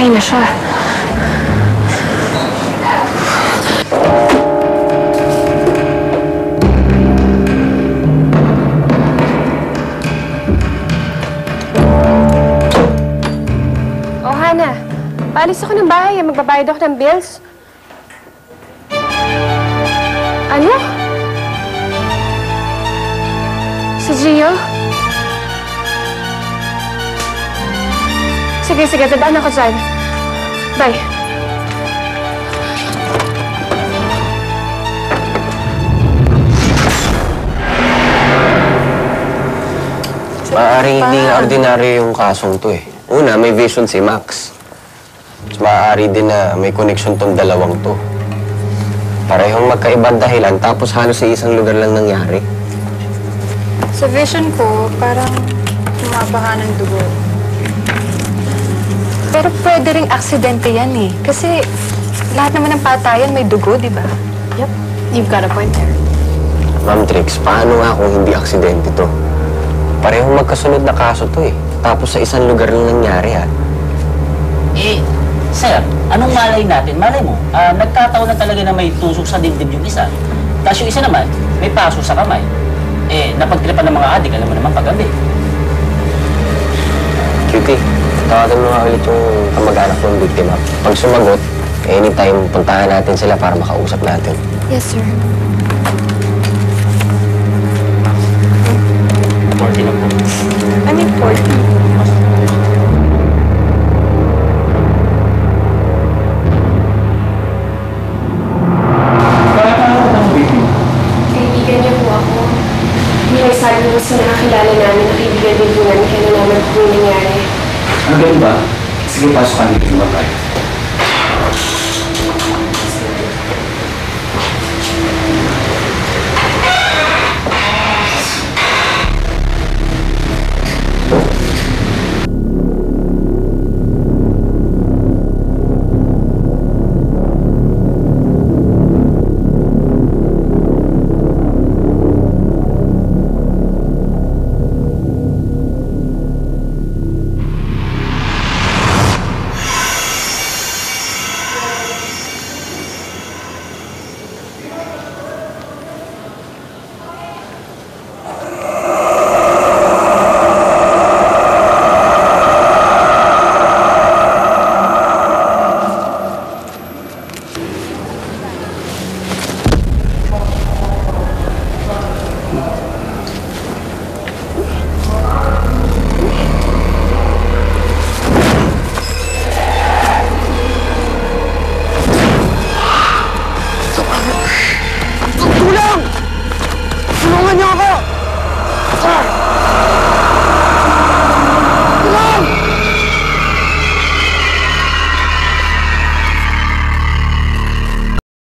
patay na siya. Oh, Hana. Paalis ako ng bahay. Magbabayad ako ng bills. Ano? Si Gio? Sige, dadaan ako dyan. Bye. Maaaring hindi nga ordinaryo yung kasong to eh. Una, may vision si Max. Maaari din na may connection tong dalawang to. Parehong magkaibang dahilan, tapos halos sa isang lugar lang nangyari. Sa vision ko, parang tumabaha ng dugo. Pero pwede ring aksidente yan eh. Kasi lahat naman ng patayan may dugo, di ba? Yep, you've got a point there. Ma'am Trix, paano nga kung hindi aksidente to? Parehong magkasunod na kaso to eh. Tapos sa isang lugar lang nangyari ha. Sir, anong malay natin? Malay mo, nagkataon na talaga na may tusok sa dibdib yung isa. Tapos yung isa naman, may paso sa kamay. Napagtripan ng mga adik, alam mo naman paggabi. Cutie, tawagan mo nga ulit yung kamag-anak ng biktima. Pag sumagot, anytime puntahan natin sila para makausap natin. Yes, sir. 40 na po. I mean, 40. Kaibigan niyo po ako. May sabi mo sa nakakilala namin na kaibigan din po namin kaya naman po yung nangyari. Ano ba? Sige, pasok ka dito ba tayo?